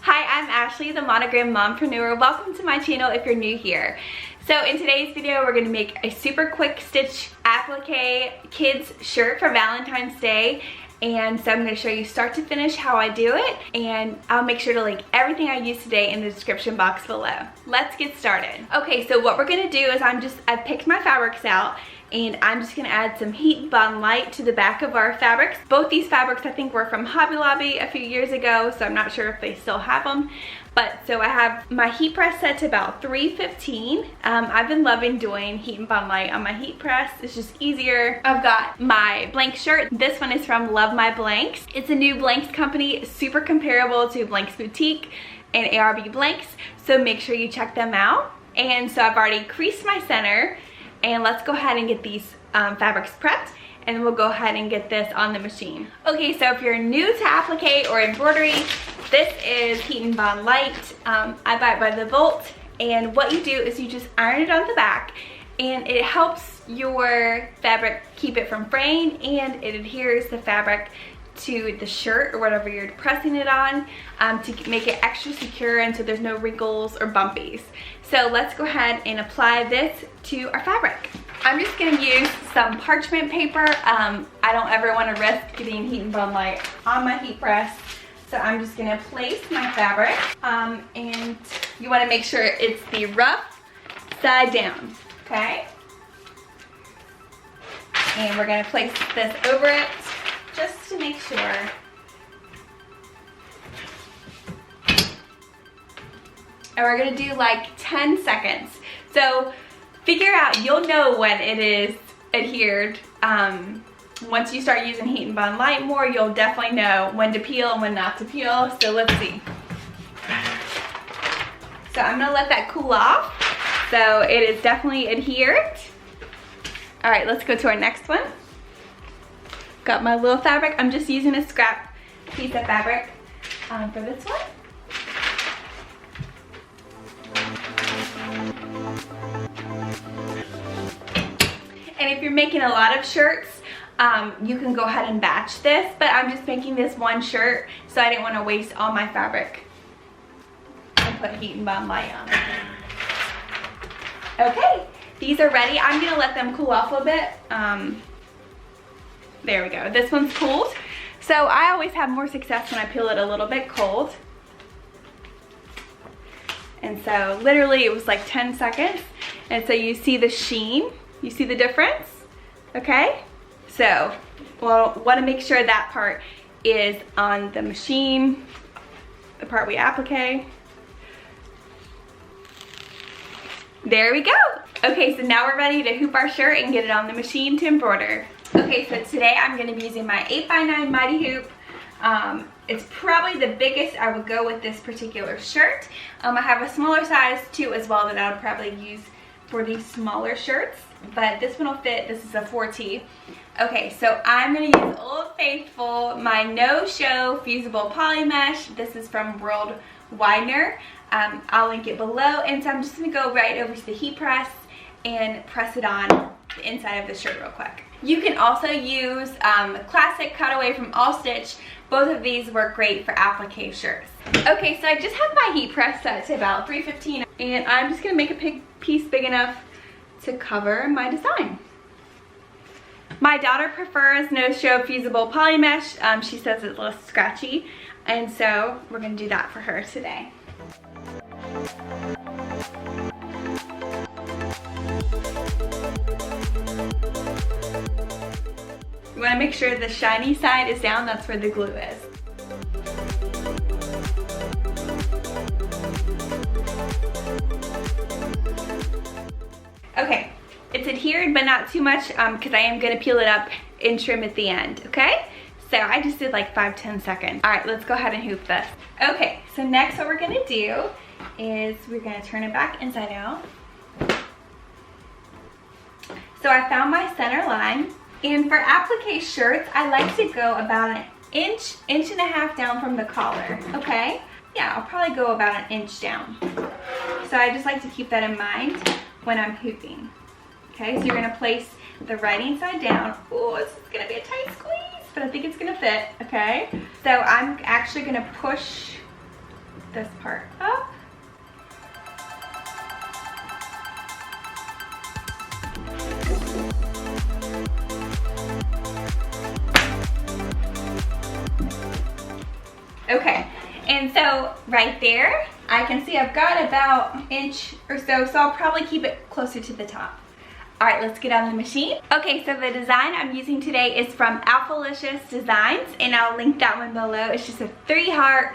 Hi, I'm Ashley, the Monogram Mompreneur. Welcome to my channel if you're new here. So in today's video, we're gonna make a super quick stitch applique kids shirt for Valentine's Day. And so I'm going to show you start to finish how I do it, and I'll make sure to link everything I use today in the description box below. Let's get started. Okay, so what we're going to do is I've picked my fabrics out, and I'm just going to add some Heat Bond Light to the back of our fabrics. Both these fabrics I think were from Hobby Lobby a few years ago, so I'm not sure if they still have them. But so I have my heat press set to about 315. I've been loving doing Heat and Bond Light on my heat press. It's just easier. I've got my blank shirt. This one is from Love My Blanks. It's a new blanks company, super comparable to Blanks Boutique and ARB Blanks. So make sure you check them out. And so I've already creased my center, and let's go ahead and get these fabrics prepped, and we'll go ahead and get this on the machine. Okay, so if you're new to applique or embroidery, this is Heat and Bond Light. I buy it by the volt, and what you do is you just iron it on the back, and it helps your fabric keep it from fraying, and it adheres the fabric to the shirt or whatever you're pressing it on to make it extra secure, and so there's no wrinkles or bumpies. So let's go ahead and apply this to our fabric. I'm just going to use some parchment paper. I don't ever want to risk getting Heat and Bond Light on my heat press. So I'm just going to place my fabric, and you want to make sure it's the rough side down, okay? And we're going to place this over it just to make sure. And we're going to do like 10 seconds. So figure out, you'll know when it is adhered. Once you start using Heat and Bond Light more, you'll definitely know when to peel and when not to peel. So let's see. So I'm gonna let that cool off. So it is definitely adhered. All right, let's go to our next one. Got my little fabric. I'm just using a scrap piece of fabric for this one. And if you're making a lot of shirts, you can go ahead and batch this, but I'm just making this one shirt, so I didn't want to waste all my fabric and put Heat and Bond Light on it. Okay, these are ready. I'm going to let them cool off a little bit. There we go. This one's cooled. So I always have more success when I peel it a little bit cold. And so literally it was like 10 seconds. And so you see the sheen. You see the difference? Okay? So we'll want to make sure that part is on the machine, the part we applique. There we go. Okay, so now we're ready to hoop our shirt and get it on the machine to embroider. Okay, so today I'm going to be using my 8x9 Mighty Hoop. It's probably the biggest I would go with this particular shirt. I have a smaller size too as well that I would probably use for these smaller shirts, but this one will fit. This is a 4T. Okay, so I'm going to use Old Faithful, my no-show Fusible PolyMesh. This is from World Widener. I'll link it below, and so I'm just going to go right over to the heat press and press it on the inside of the shirt real quick. You can also use classic Cutaway from All Stitch. Both of these work great for applique shirts. Okay, so I just have my heat press set to about 315, and I'm just going to make a piece big enough to cover my design. My daughter prefers no-show Fusible PolyMesh. She says it's less scratchy, and so we're going to do that for her today. You want to make sure the shiny side is down. That's where the glue is. Okay, it's adhered, but not too much because I am going to peel it up and trim at the end, okay? So I just did like 5-10 seconds. All right, let's go ahead and hoop this. Okay, so next what we're going to do is we're going to turn it back inside out. So I found my center line, and for applique shirts, I like to go about an inch and a half down from the collar, okay? Yeah, I'll probably go about an inch down. So I just like to keep that in mind when I'm hooping. Okay, so you're gonna place the right side down. Oh, this is gonna be a tight squeeze, but I think it's gonna fit, okay? So I'm actually gonna push this part up. Okay, and so right there, I can see I've got about an inch or so, so I'll probably keep it closer to the top. All right, let's get on the machine. Okay, so the design I'm using today is from Alphalicious Designs, and I'll link that one below. It's just a 3-heart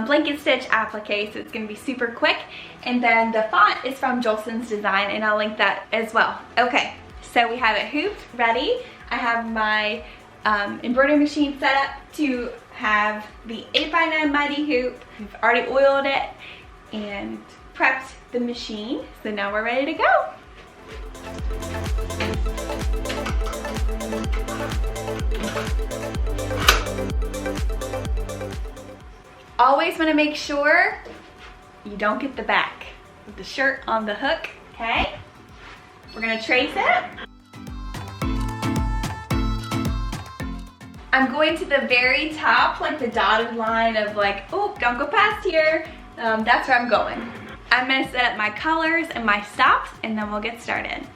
blanket stitch applique, so it's gonna be super quick. And then the font is from Jolson's Design, and I'll link that as well. Okay, so we have it hooped, ready. I have my embroidery machine set up to have the 8x9 mighty hoop. We've already oiled it and prepped the machine, so now we're ready to go. Always want to make sure you don't get the back with the shirt on the hook, okay? We're gonna trace it. I'm going to the very top, like the dotted line of like, oh, don't go past here. That's where I'm going. I'm gonna set up my colors and my stops, and then we'll get started.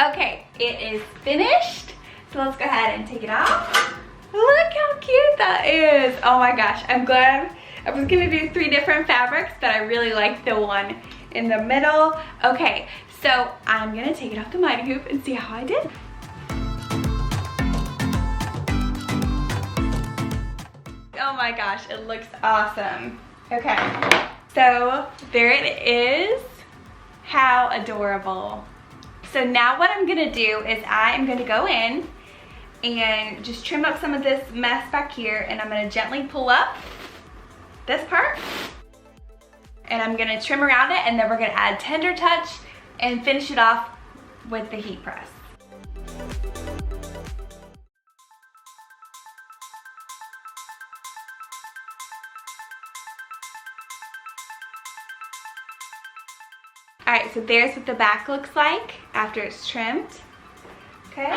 Okay, it is finished. So let's go ahead and take it off. Look how cute that is. Oh my gosh, I'm glad. I was gonna do 3 different fabrics, but I really like the one in the middle. Okay, so I'm gonna take it off the mighty hoop and see how I did. Oh my gosh, it looks awesome. Okay, so there it is. How adorable. So now what I'm gonna do is I am gonna go in and just trim up some of this mess back here, and I'm gonna gently pull up this part, and I'm gonna trim around it, and then we're gonna add tender touch and finish it off with the heat press. All right, so there's what the back looks like after it's trimmed. Okay,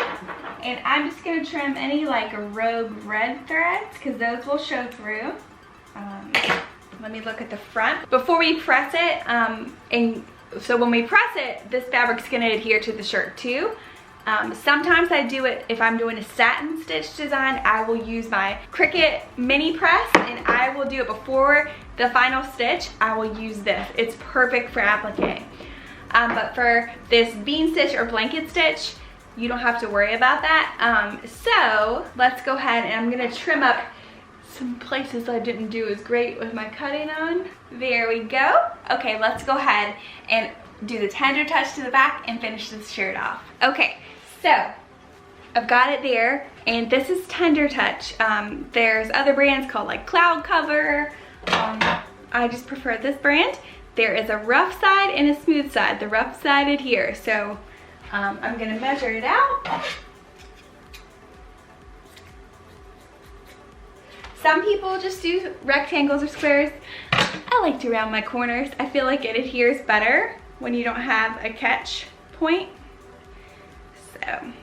and I'm just gonna trim any like rogue red threads because those will show through. Let me look at the front. Before we press it, and so when we press it, this fabric's gonna adhere to the shirt too. Sometimes I do it, if I'm doing a satin stitch design, I will use my Cricut mini press, and I will do it before the final stitch. I will use this. It's perfect for applique. But for this bean stitch or blanket stitch, you don't have to worry about that. So let's go ahead, and I'm gonna trim up some places I didn't do as great with my cutting on. There we go. Okay, let's go ahead and do the tender touch to the back and finish this shirt off. Okay, so I've got it there, and this is tender touch. There's other brands called like Cloud Cover. I just prefer this brand. there is a rough side and a smooth side. The rough sided here. So I'm gonna measure it out. Some people just do rectangles or squares. I like to round my corners. I feel like it adheres better when you don't have a catch point. So I'm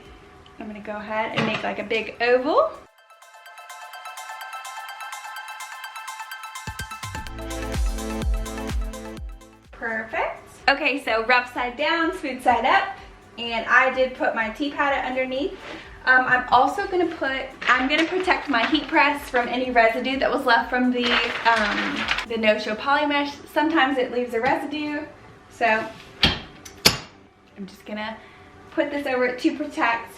gonna go ahead and make like a big oval. Perfect. Okay, so rough side down, smooth side up, and I did put my tea powder underneath. I'm also gonna protect my heat press from any residue that was left from the no-show PolyMesh. Sometimes it leaves a residue, so I'm just gonna put this over it to protect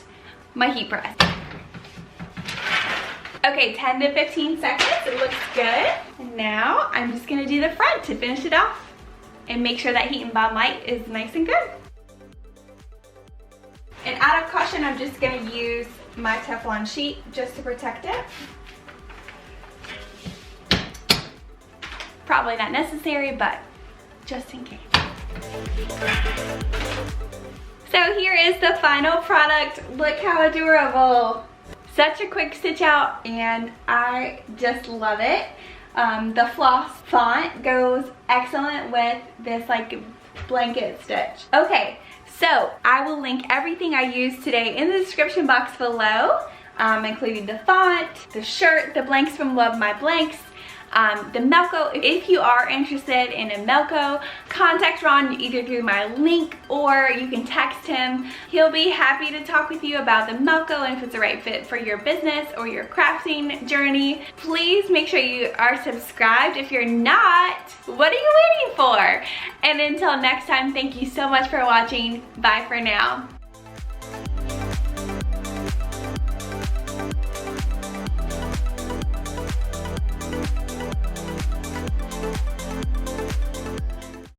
my heat press. Okay, 10 to 15 seconds, it looks good. And now I'm just gonna do the front to finish it off and make sure that heat and bond light is nice and good. And out of caution, I'm just gonna use my Teflon sheet just to protect it. Probably not necessary, but just in case. So here is the final product. Look how adorable. Such a quick stitch out, and I just love it. The floss font goes excellent with this like blanket stitch. Okay. So I will link everything I used today in the description box below, including the font, the shirt, the blanks from Love My Blanks, the MELCO. If you are interested in a MELCO, contact Ron either through my link or you can text him. He'll be happy to talk with you about the MELCO and if it's the right fit for your business or your crafting journey. Please make sure you are subscribed. If you're not, what are you waiting for? And until next time, thank you so much for watching. Bye for now.